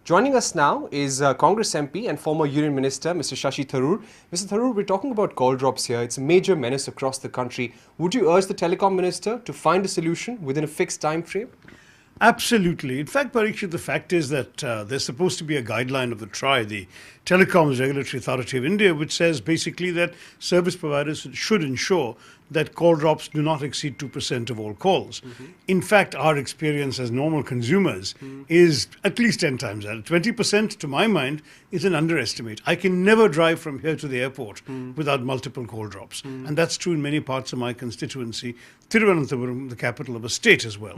Joining us now is Congress MP and former Union Minister, Mr. Shashi Tharoor. Mr. Tharoor, we're talking about call drops here. It's a major menace across the country. Would you urge the Telecom Minister to find a solution within a fixed time frame? Absolutely. In fact, Parikshit, the fact is that there's supposed to be a guideline of the TRAI, the Telecoms Regulatory Authority of India, which says basically that service providers should ensure that call drops do not exceed 2% of all calls. In fact, our experience as normal consumers is at least 10 times that. 20%, to my mind, is an underestimate. I can never drive from here to the airport without multiple call drops. And that's true in many parts of my constituency, Thiruvananthapuram, the capital of a state as well.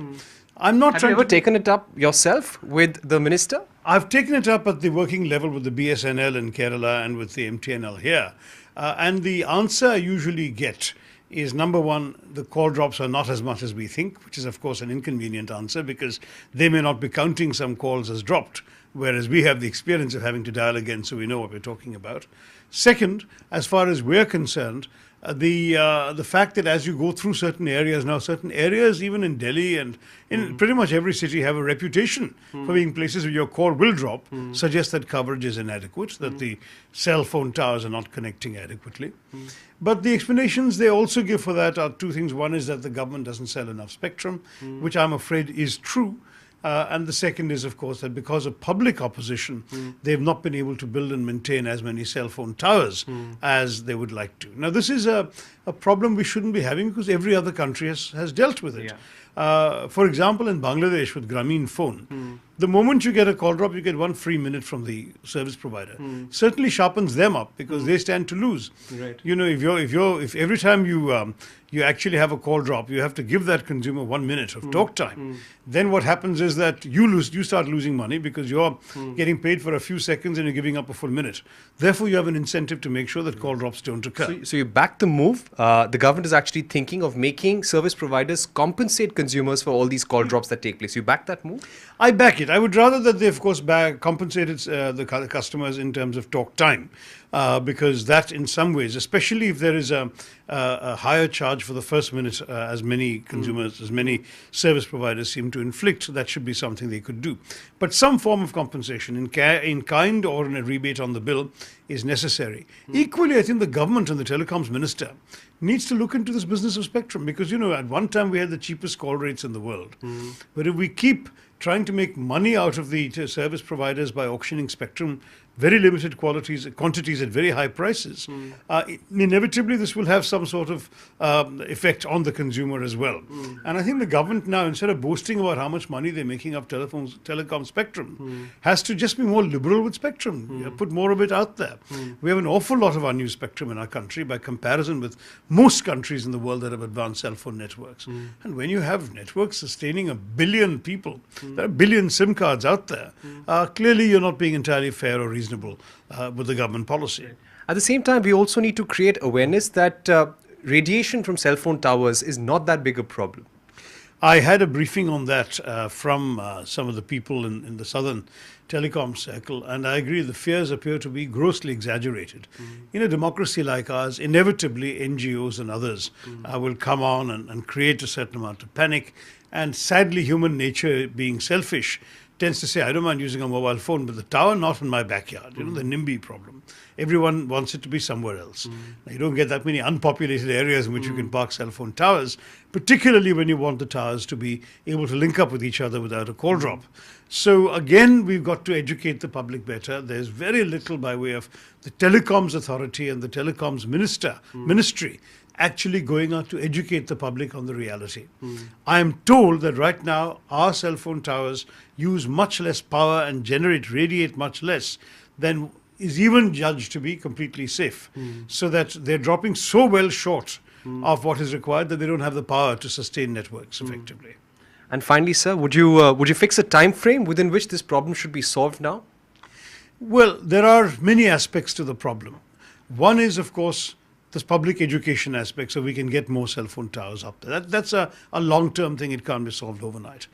I'm not Have trying you ever to taken it up yourself with the Minister? I've taken it up at the working level with the BSNL in Kerala and with the MTNL here. And the answer I usually get is, number one, the call drops are not as much as we think, which is, of course, an inconvenient answer because they may not be counting some calls as dropped, whereas we have the experience of having to dial again, so we know what we're talking about. Second, as far as we're concerned, the fact that as you go through certain areas now, certain areas even in Delhi and in pretty much every city have a reputation for being places where your call will drop, suggests that coverage is inadequate, that the cell phone towers are not connecting adequately. But the explanations they also give for that are two things. One is that the government doesn't sell enough spectrum, which I'm afraid is true. And the second is, of course, that because of public opposition, they've not been able to build and maintain as many cell phone towers as they would like to. Now, this is a problem we shouldn't be having because every other country has dealt with it. For example, in Bangladesh with Grameen Phone, the moment you get a call drop, you get 1 free minute from the service provider. Certainly sharpens them up because they stand to lose. Right. You know, if every time you actually have a call drop, you have to give that consumer 1 minute of talk time. Then what happens is that you start losing money because you're getting paid for a few seconds and you're giving up a full minute. Therefore, you have an incentive to make sure that call drops don't occur. So you back the move. The government is actually thinking of making service providers compensate consumers for all these call drops that take place. You back that move? I back it. I would rather that they, of course, compensated the customers in terms of talk time. Because that in some ways, especially if there is a higher charge for the first minute, as many consumers, as many service providers seem to inflict, that should be something they could do. But some form of compensation in kind or in a rebate on the bill is necessary. Equally, I think the government and the telecoms minister needs to look into this business of spectrum because, you know, at one time we had the cheapest call rates in the world. But if we keep trying to make money out of the service providers by auctioning spectrum, very limited quantities at very high prices, inevitably this will have some sort of effect on the consumer as well. And I think the government now, instead of boasting about how much money they're making up telecom spectrum, has to just be more liberal with spectrum, put more of it out there. We have an awful lot of unused spectrum in our country by comparison with most countries in the world that have advanced cell phone networks. And when you have networks sustaining 1 billion people, there are 1 billion SIM cards out there, clearly you're not being entirely fair or reasonable with the government policy. At the same time, we also need to create awareness that radiation from cell phone towers is not that big a problem. I had a briefing on that from some of the people in the southern telecom circle, and I agree the fears appear to be grossly exaggerated. In a democracy like ours, inevitably NGOs and others will come on and create a certain amount of panic, and sadly human nature being selfish tends to say, I don't mind using a mobile phone, but the tower not in my backyard, you know, the NIMBY problem. Everyone wants it to be somewhere else. Now, you don't get that many unpopulated areas in which you can park cell phone towers, particularly when you want the towers to be able to link up with each other without a call drop. So again, we've got to educate the public better. There's very little by way of the Telecoms Authority and the Telecoms Ministry actually going out to educate the public on the reality. I am told that right now our cell phone towers use much less power and radiate much less than is even judged to be completely safe. So that they're dropping so well short of what is required that they don't have the power to sustain networks effectively. And finally, sir, would you fix a time frame within which this problem should be solved now? Well, there are many aspects to the problem. One is, of course, this public education aspect, so we can get more cell phone towers up there. That's a long-term thing. It can't be solved overnight.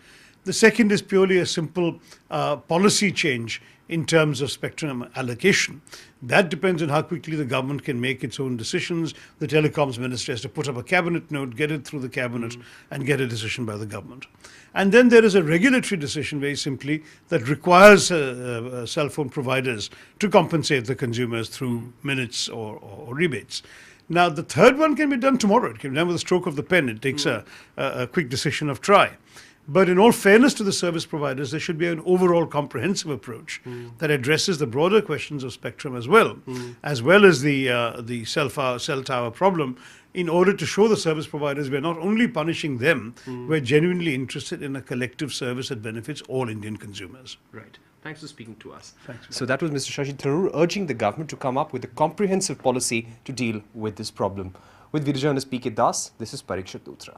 The second is purely a simple policy change in terms of spectrum allocation. That depends on how quickly the government can make its own decisions. The telecoms minister has to put up a cabinet note, get it through the cabinet, and get a decision by the government. And then there is a regulatory decision, very simply, that requires cell phone providers to compensate the consumers through minutes or rebates. Now, the third one can be done tomorrow. It can be done with a stroke of the pen. It takes a quick decision of try. But in all fairness to the service providers, there should be an overall comprehensive approach that addresses the broader questions of spectrum as well as the cell tower problem, in order to show the service providers we're not only punishing them, we're genuinely interested in a collective service that benefits all Indian consumers. Right. Thanks for speaking to us. Thanks. So that was Mr. Shashi Tharoor urging the government to come up with a comprehensive policy to deal with this problem. With video journalist P.K. Das, this is Parikshit Luthra.